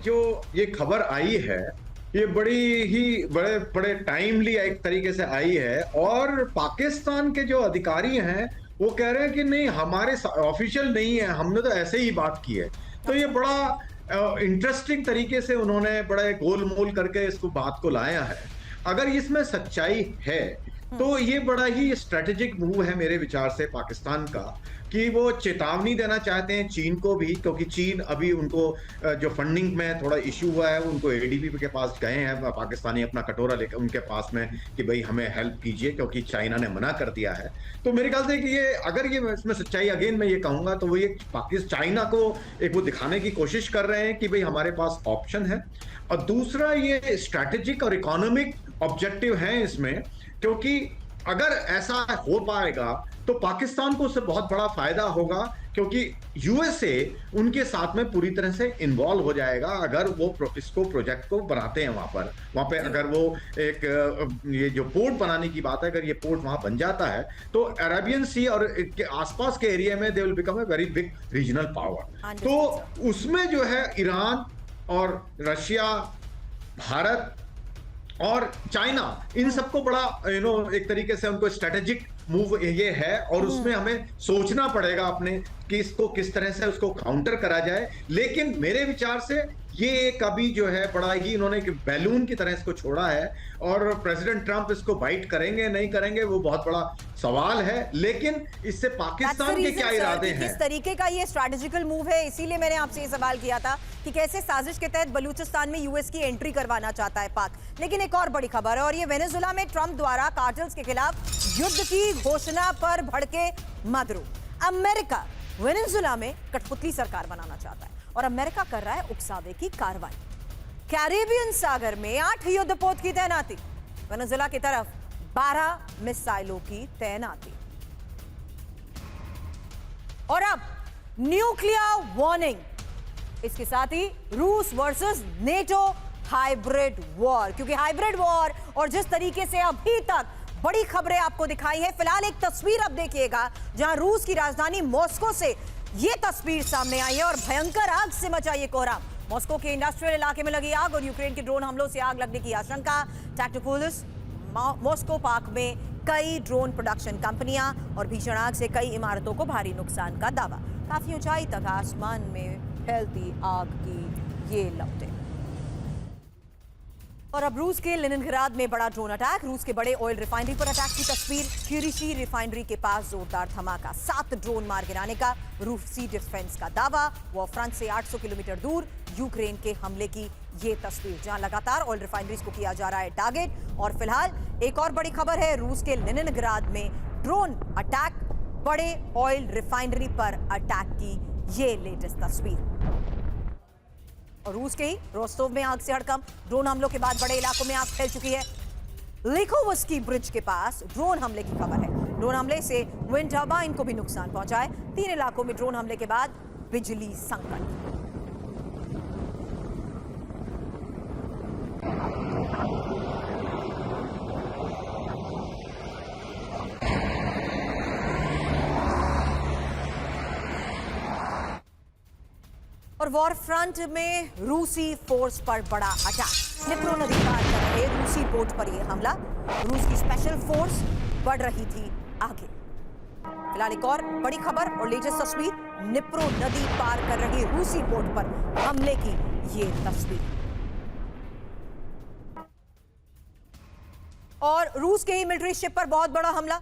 जो ये खबर आई है ये बड़े टाइमली एक तरीके से आई है और पाकिस्तान के जो अधिकारी हैं वो कह रहे हैं कि नहीं, हमारे ऑफिशियल नहीं है, हमने तो ऐसे ही बात की है। तो ये बड़ा इंटरेस्टिंग तरीके से उन्होंने बड़े गोलमोल करके इसको बात को लाया है। अगर इसमें सच्चाई है तो ये बड़ा ही स्ट्रेटेजिक मूव है मेरे विचार से पाकिस्तान का, कि वो चेतावनी देना चाहते हैं चीन को भी, क्योंकि चीन अभी उनको जो फंडिंग में थोड़ा इश्यू हुआ है, उनको एडीबी के पास गए हैं पाकिस्तानी अपना कटोरा लेकर उनके पास में कि भाई हमें हेल्प कीजिए, क्योंकि चाइना ने मना कर दिया है। तो मेरे ख्याल से कि ये अगर ये इसमें सच्चाई, अगेन मैं ये कहूंगा, तो वो ये चाइना को एक वो दिखाने की कोशिश कर रहे हैं कि भाई हमारे पास ऑप्शन है। और दूसरा ये स्ट्रैटेजिक और इकोनॉमिक ऑब्जेक्टिव है इसमें, क्योंकि अगर ऐसा हो पाएगा तो पाकिस्तान को उससे बहुत बड़ा फायदा होगा, क्योंकि यूएसए उनके साथ में पूरी तरह से इन्वॉल्व हो जाएगा अगर वो इसको प्रोजेक्ट को बनाते हैं वहां पे अगर वो एक ये जो पोर्ट बनाने की बात है, अगर ये पोर्ट वहां बन जाता है तो अरेबियन सी और के आसपास के एरिया में they will become a very big regional power. तो उसमें जो है ईरान और रशिया, भारत और चाइना, इन सबको बड़ा एक तरीके से उनको स्ट्रेटेजिक मूव ये है और उसमें हमें सोचना पड़ेगा अपने कि इसको किस तरह से उसको काउंटर करा जाए। लेकिन मेरे विचार से ये कभी जो है बड़ा ही इन्होंने बैलून की तरह इसको छोड़ा है और प्रेसिडेंट ट्रंप इसको बाइट करेंगे नहीं करेंगे वो बहुत बड़ा सवाल है। लेकिन इससे पाकिस्तान के क्या इरादे हैं, किस तरीके का ये स्ट्रैटेजिकल मूव है, इसीलिए मैंने आपसे ये सवाल किया था कि कैसे साजिश के तहत बलूचिस्तान में यूएस की एंट्री करवाना चाहता है पाक। लेकिन एक और बड़ी खबर है और ये वेनेजुएला में ट्रंप द्वारा कार्टेल्स के खिलाफ युद्ध की घोषणा पर भड़के मदुरो। अमेरिका वेनेजुएला में कठपुतली सरकार बनाना चाहता है और अमेरिका कर रहा है उकसावे की कार्रवाई। कैरेबियन सागर में 8 युद्धपोत की तैनाती, वेनेजुएला की तरफ 12 मिसाइलों की तैनाती। और अब न्यूक्लियर वार्निंग, इसके साथ ही रूस वर्सेस नेटो हाइब्रिड वॉर, क्योंकि हाइब्रिड वॉर और जिस तरीके से अभी तक बड़ी खबरें आपको दिखाई है। फिलहाल एक तस्वीर अब देखिएगा जहां रूस की राजधानी मॉस्को से ये तस्वीर सामने आई है और भयंकर आग से मचा ये कोहराम। मॉस्को के इंडस्ट्रियल इलाके में लगी आग और यूक्रेन के ड्रोन हमलों से आग लगने की आशंका। टैक्टिपुलिस मॉस्को पार्क में कई ड्रोन प्रोडक्शन कंपनियां और भीषण आग से कई इमारतों को भारी नुकसान का दावा। काफी ऊंचाई तक आसमान में फैलती आग की ये लपटें। और अब रूस के लेनिनग्राद में बड़ा ड्रोन अटैक, रूस के बड़े ऑयल रिफाइनरी पर अटैक की तस्वीर। क्यूरिशी रिफाइनरी के पास जोरदार धमाका, 7 ड्रोन मार गिराने का रूसी डिफेंस का दावा। वो फ्रंट से 800 किलोमीटर दूर यूक्रेन के हमले की ये तस्वीर, जहां लगातार ऑयल रिफाइनरीज को किया जा रहा है टारगेट। और फिलहाल एक और बड़ी खबर है, रूस के लेनिनग्राद में ड्रोन अटैक, बड़े ऑयल रिफाइनरी पर अटैक की ये लेटेस्ट तस्वीर। और रूस के ही रोस्टोव में आग से हड़कंप, ड्रोन हमलों के बाद बड़े इलाकों में आग फैल चुकी है। लिखोवस्की ब्रिज के पास ड्रोन हमले की खबर है, ड्रोन हमले से विंड टर्बाइन को भी नुकसान पहुंचा है। 3 इलाकों में ड्रोन हमले के बाद बिजली संकट। और वॉर फ्रंट में रूसी फोर्स पर बड़ा अटैक, निप्रो नदी पार कर रहे रूसी बोट पर यह हमला। रूस की स्पेशल फोर्स बढ़ रही थी आगे। फिलहाल एक और बड़ी खबर और लेटेस्ट तस्वीर, निप्रो नदी पार कर रही रूसी बोट पर हमले की ये तस्वीर। और रूस के ही मिलिट्री शिप पर बहुत बड़ा हमला,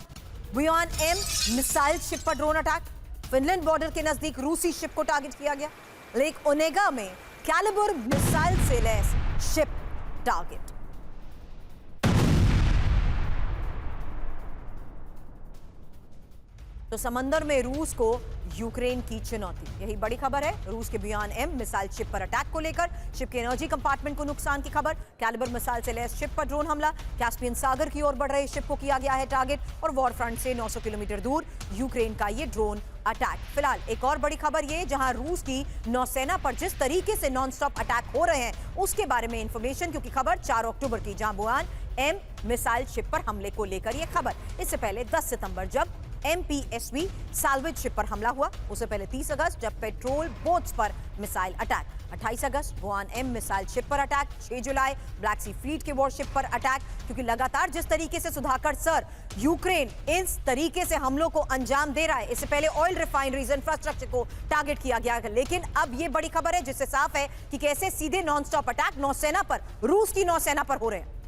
बुयान एम मिसाइल शिप पर ड्रोन अटैक, फिनलैंड बॉर्डर के नजदीक रूसी शिप को टारगेट किया गया, लेक ओनेगा में कैलिबर मिसाइल से लैस शिप टारगेट। तो समंदर में रूस को यूक्रेन की चुनौती, यही बड़ी खबर है। रूस के बुयान एम मिसाइल शिप पर अटैक को लेकर शिप के एनर्जी कंपार्टमेंट को नुकसान की खबर, कैलिबर मिसाइल से लैस शिप पर ड्रोन हमला, कैस्पियन सागर की ओर बढ़ रहे शिप को किया गया है टारगेट, और वॉर फ्रंट से 900 किलोमीटर दूर यूक्रेन का ये ड्रोन अटैक। फिलहाल एक और बड़ी खबर ये, जहां रूस की नौसेना पर जिस तरीके से नॉन स्टॉप अटैक हो रहे हैं उसके बारे में इंफॉर्मेशन, क्योंकि खबर 4 अक्टूबर की, जहां बुयान एम मिसाइल शिप पर हमले को लेकर यह खबर। इससे पहले 10 सितंबर जब MPSV साल्वेज शिप पर हमला हुआ, उससे पहले 30 अगस्त जब पेट्रोल बोट्स पर मिसाइल अटैक, 28 अगस्त बुयान एम मिसाइल शिप पर अटैक, 6 जुलाई ब्लैक सी फ्लीट के वॉरशिप पर अटैक। क्योंकि लगातार जिस तरीके से सुधाकर सर यूक्रेन इस तरीके से हमलों को अंजाम दे रहा है, इससे पहले ऑयल रिफाइनरीज इंफ्रास्ट्रक्चर को टारगेट किया गया, लेकिन अब ये बड़ी खबर है जिससे साफ है कि कैसे सीधे नॉन स्टॉप अटैक नौसेना पर, रूस की नौसेना पर हो रहे हैं।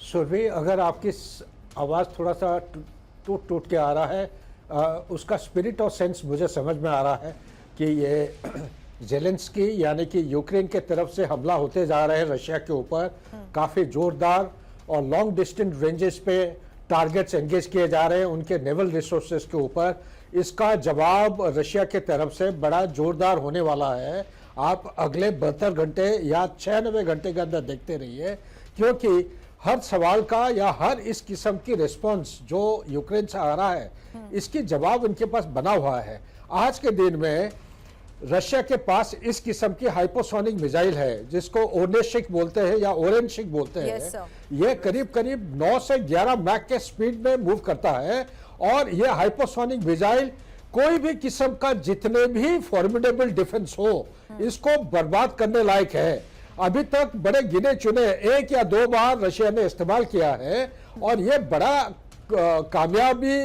सुरभि, अगर आपकी आवाज़ थोड़ा सा टूट टूट के आ रहा है, उसका स्पिरिट और सेंस मुझे समझ में आ रहा है कि ये जेलेंस्की यानी कि यूक्रेन के तरफ से हमला होते जा रहे हैं रशिया के ऊपर, काफ़ी ज़ोरदार और लॉन्ग डिस्टेंस रेंजेस पे टारगेट्स एंगेज किए जा रहे हैं उनके नेवल रिसोर्सेज के ऊपर। इसका जवाब रशिया के तरफ से बड़ा ज़ोरदार होने वाला है। आप अगले 72 घंटे या 96 घंटे के अंदर देखते रहिए, क्योंकि हर सवाल का या हर इस किस्म की रिस्पांस जो यूक्रेन से आ रहा है, इसकी जवाब उनके पास बना हुआ है। आज के दिन में रशिया के पास इस किस्म की हाइपोसोनिक मिसाइल है, जिसको ओनेशिक बोलते हैं या ओरेनशिक बोलते हैं। ये करीब करीब 9 से 11 मैक के स्पीड में मूव करता है, और ये हाइपोसोनिक मिसाइल कोई भी किस्म का जितने भी फॉर्मिडेबल डिफेंस हो, इसको बर्बाद करने लायक है। अभी तक बड़े गिने चुने 1 या 2 बार रशिया ने इस्तेमाल किया है, और ये बड़ा कामयाबी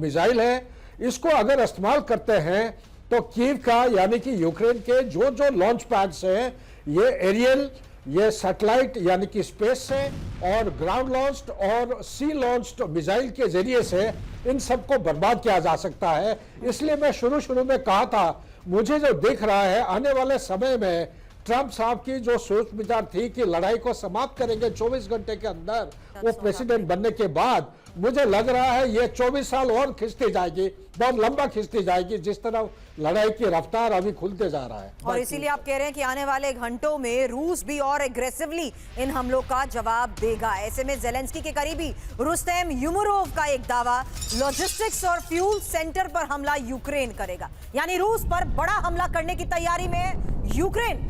मिसाइल है। इसको अगर इस्तेमाल करते हैं तो कीव का यानी कि यूक्रेन के जो जो लॉन्च पैड्स हैं, ये एरियल, ये सैटेलाइट यानी कि स्पेस से, और ग्राउंड लॉन्च्ड और सी लॉन्च्ड मिसाइल के जरिए से इन सबको बर्बाद किया जा सकता है। इसलिए मैं शुरू में कहा था, मुझे जो दिख रहा है आने वाले समय में ट्रंप साहब की जो सोच विचार थी कि लड़ाई को समाप्त करेंगे 24 घंटे के अंदर वो प्रेसिडेंट बनने के बाद, मुझे लग रहा है ये 24 साल और खिंचती जाएगी, बहुत लंबा खिंचती जाएगी, जिस तरह लड़ाई की रफ्तार अभी खुलते जा रहा है। और इसीलिए आप कह रहे हैं कि आने वाले घंटों में रूस भी और एग्रेसिवली इन हमलों का जवाब देगा। ऐसे में जेलेंस्की के करीबी रुस्तेम यूमुरोव का एक दावा, लॉजिस्टिक्स और फ्यूल सेंटर पर हमला यूक्रेन करेगा, यानी रूस पर बड़ा हमला करने की तैयारी में यूक्रेन।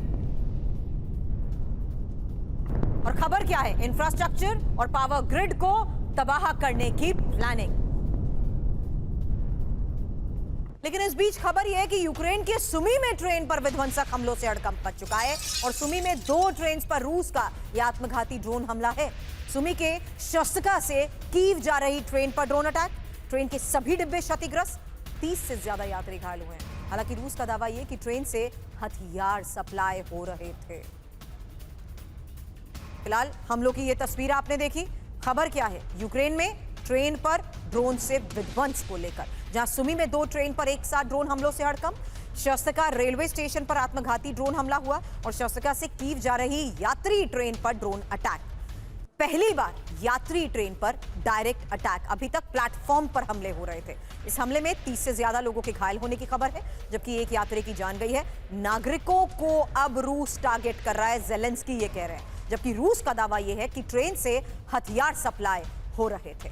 और खबर क्या है, इंफ्रास्ट्रक्चर और पावर ग्रिड को तबाह करने की प्लानिंग। लेकिन इस बीच खबर यह है कि यूक्रेन के सुमी में ट्रेन पर विध्वंसक हमलों से हड़कंप मच चुका है, और सुमी में 2 ट्रेन पर रूस का यह आत्मघाती ड्रोन हमला है। सुमी के शस्त्रका से कीव जा रही ट्रेन पर ड्रोन अटैक, ट्रेन के सभी डिब्बे क्षतिग्रस्त, 30 से ज्यादा यात्री घायल हुए हैं। हालांकि रूस का दावा यह कि ट्रेन से हथियार सप्लाई हो रहे थे। फिलहाल हमलों की ये तस्वीर आपने देखी। खबर क्या है, यूक्रेन में ट्रेन पर ड्रोन से विध्वंस को लेकर, जहां सुमी में 2 ट्रेन पर एक साथ ड्रोन हमलों से हड़कंप, शस्त्रका रेलवे स्टेशन पर आत्मघाती ड्रोन हमला हुआ, और शस्त्रका से कीव जा रही यात्री ट्रेन पर ड्रोन अटैक। पहली बार यात्री ट्रेन पर डायरेक्ट अटैक। अभी तक प्लेटफॉर्म पर हमले हो रहे थे। इस हमले में 30 से ज्यादा लोगों के घायल होने की खबर है, जबकि एक यात्री की जान गई है। नागरिकों को अब रूस टारगेट कर रहा है, जेलेंस्की ये कह रहे हैं, जबकि रूस का दावा यह है कि ट्रेन से हथियार सप्लाई हो रहे थे।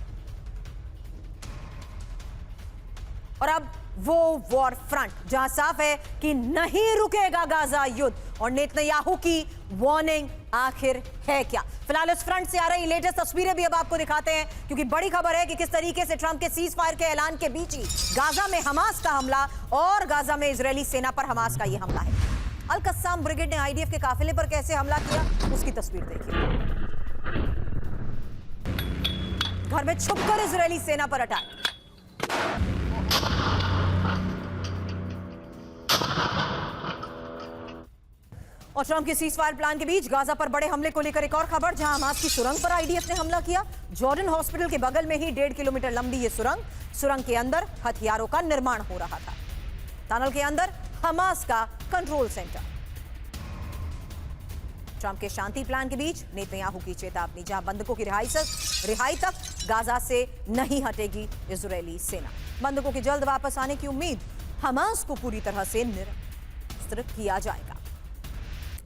और अब वो वॉर फ्रंट, जहां साफ है कि नहीं रुकेगा गाजा युद्ध, और नेतन्याहू की वार्निंग आखिर है क्या। फिलहाल इस फ्रंट से आ रही लेटेस्ट तस्वीरें भी अब आपको दिखाते हैं, क्योंकि बड़ी खबर है कि किस तरीके से ट्रंप के सीज फायर के ऐलान के बीच ही गाजा में हमास का हमला, और गाजा में इजरायली सेना पर हमास का यह हमला है। अल कस्साम ब्रिगेड ने आईडीएफ के काफिले पर कैसे हमला किया, उसकी तस्वीर देखिए। घर में छुपकर इजरायली सेना पर अटैक। और ट्रंप के सीजफायर प्लान के बीच गाजा पर बड़े हमले को लेकर एक और खबर, जहां हमास की सुरंग पर आईडीएफ ने हमला किया। जॉर्डन हॉस्पिटल के बगल में ही 1.5 किलोमीटर लंबी ये सुरंग के अंदर हथियारों का निर्माण हो रहा था। टनल के अंदर हमास का कंट्रोल सेंटर। ट्रंप के शांति प्लान के बीच नेतन्याहू की चेतावनी, जहां बंधकों की रिहाई तक गाजा से नहीं हटेगी इजरायली सेना। बंधकों के जल्द वापस आने की उम्मीद, हमास को पूरी तरह से निरस्त्र किया जाएगा।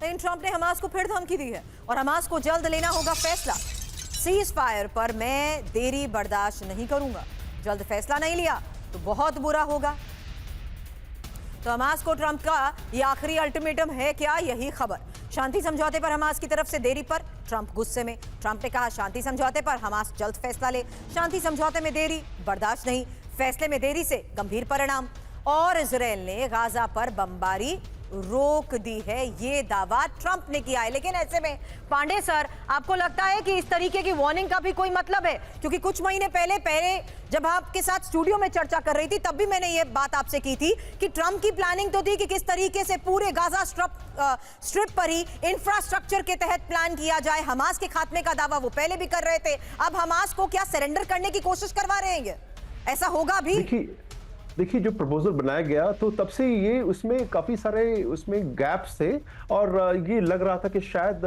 लेकिन ट्रंप ने हमास को फिर धमकी दी है और हमास को जल्द लेना होगा फैसला। सीज फायर पर मैं देरी बर्दाश्त नहीं करूंगा, जल्द फैसला नहीं लिया तो बहुत बुरा होगा। तो हमास को ट्रंप का यह आखिरी अल्टीमेटम है क्या? यही खबर। शांति समझौते पर हमास की तरफ से देरी पर ट्रंप गुस्से में। ट्रंप ने कहा शांति समझौते पर हमास जल्द फैसला ले। शांति समझौते में देरी बर्दाश्त नहीं, फैसले में देरी से गंभीर परिणाम। और इजरायल ने गाजा पर बमबारी रोक दी है, ये दावा ट्रंप ने किया है। लेकिन ऐसे में पांडे सर, आपको लगता है कि इस तरीके की वार्निंग का भी कोई मतलब है? क्योंकि कुछ महीने पहले जब आपके साथ स्टूडियो में चर्चा कर रही थी, तब भी मैंने ये बात आपसे की थी कि ट्रंप की प्लानिंग तो थी कि किस तरीके से पूरे गाजा स्ट्रिप पर ही इंफ्रास्ट्रक्चर के तहत प्लान किया जाए। हमास के खात्मे का दावा वो पहले भी कर रहे थे। अब हमास को क्या सरेंडर करने की कोशिश करवा रहे हैं? ऐसा होगा भी? देखिए जो प्रपोजल बनाया गया तो तब से ये उसमें काफी सारे उसमें गैप्स थे और ये लग रहा था कि शायद,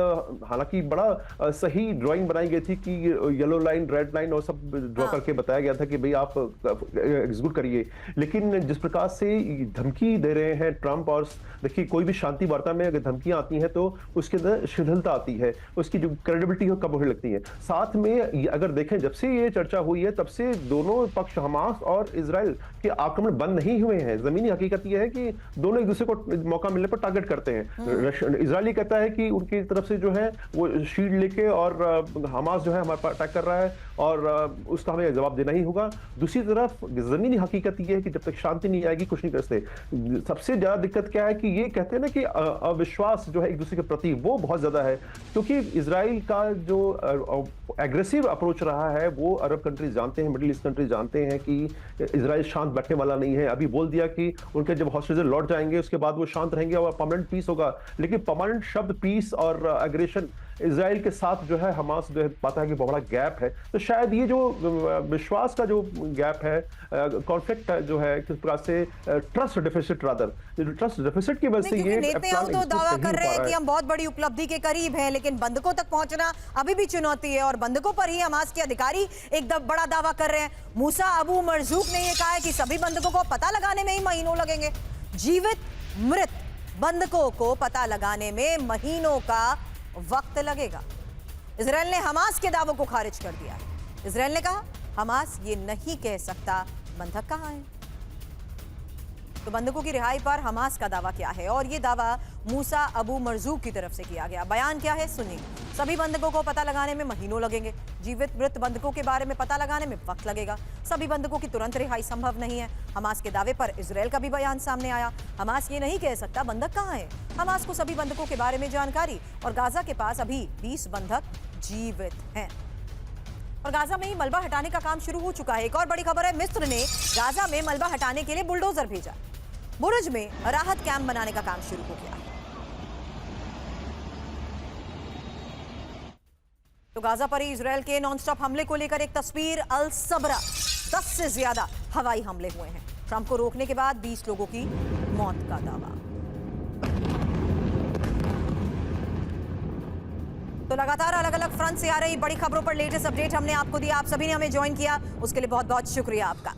हालांकि बड़ा सही ड्राइंग बनाई गई थी कि येलो लाइन, रेड लाइन और सब ड्रॉ करके बताया गया था कि भाई आप एग्जीक्यूट करिए। लेकिन जिस प्रकार से धमकी दे रहे हैं ट्रंप, और देखिए कोई भी शांति वार्ता में अगर धमकियां आती हैं तो उसके अंदर शिथिलता आती है, उसकी जो क्रेडिबिलिटी है कम होने लगती है। साथ में अगर देखें जब से ये चर्चा हुई है तब से दोनों पक्ष, हमास और इजराइल के आक्रमण बंद नहीं हुए हैं। जमीनी हकीकत यह है कि दोनों एक दूसरे को मौका मिलने पर टारगेट करते हैं। इजरायली कहता है कि उनकी तरफ से जो है वो शील्ड लेके और हमास जो है हमारे पर अटैक कर रहा है और उसका हमें जवाब देना ही होगा। दूसरी तरफ जमीनी हकीकत यह है कि जब तक शांति नहीं आएगी कुछ नहीं कर सकते। सबसे ज्यादा दिक्कत क्या है कि ये कहते हैं ना कि अविश्वास जो है एक दूसरे के प्रति वो बहुत ज्यादा है, क्योंकि इजराइल का जो एग्रेसिव अप्रोच रहा है वो अरब कंट्रीज जानते हैं, मिडिल ईस्ट कंट्रीज जानते हैं कि इजराइल शांत बैठने वाला नहीं है। अभी बोल दिया कि उनके जब हॉस्टेजर लौट जाएंगे उसके बाद वो शांत रहेंगे और परमानेंट पीस होगा। लेकिन परमानेंट शब्द पीस और एग्रेशन इजराइल के साथ जो है हमास जो है पाता है कि बहुत बड़ा गैप है। तो शायद ये जो विश्वास का जो गैप है, कॉन्फ्लिक्ट जो है किस प्रकार से trust deficit, rather trust deficit की वजह से ये नेतन्याहू तो दावा कर रहे हैं कि हम बहुत बड़ी उपलब्धि के करीब हैं, लेकिन बंधकों तक पहुंचना अभी भी चुनौती है और बंधकों पर ही हमास के अधिकारी एक बड़ा दावा कर रहे हैं। मूसा अबू मरजूक ने यह कहा है कि सभी बंधकों को पता लगाने में ही महीनों लगेंगे। जीवित मृत बंधकों को पता लगाने में महीनों का वक्त लगेगा। इजरायल ने हमास के दावों को खारिज कर दिया है। इजरायल ने कहा हमास ये नहीं कह सकता बंधक कहां है। तो बंधकों की रिहाई पर हमास का दावा क्या है, और ये दावा मूसा अबू मरजूक की तरफ से किया गया। बयान क्या है सुनिए। सभी बंधकों को पता लगाने में महीनों लगेंगे। जीवित मृत बंधकों के बारे में पता लगाने में वक्त लगेगा। सभी बंधकों की तुरंत रिहाई संभव नहीं है। हमास के दावे पर इजरायल का भी बयान सामने आया। हमास ये नहीं कह सकता बंधक कहां है। हमास को सभी बंधकों के बारे में जानकारी, और गाजा के पास अभी 20 बंधक जीवित हैं। और गाजा में ही मलबा हटाने का काम शुरू हो चुका है। एक और बड़ी खबर है, मिस्र ने गाजा में मलबा हटाने के लिए बुलडोजर भेजा। बुरुज में राहत कैंप बनाने का काम शुरू हो गया। तो गाजा पर ही इजरायल के नॉनस्टॉप हमले को लेकर एक तस्वीर, अल सबरा। 10 से ज्यादा हवाई हमले हुए हैं। ट्रंप को रोकने के बाद 20 लोगों की मौत का दावा। तो लगातार अलग अलग फ्रंट से आ रही बड़ी खबरों पर लेटेस्ट अपडेट हमने आपको दिया। आप सभी ने हमें ज्वाइन किया, उसके लिए बहुत बहुत शुक्रिया आपका।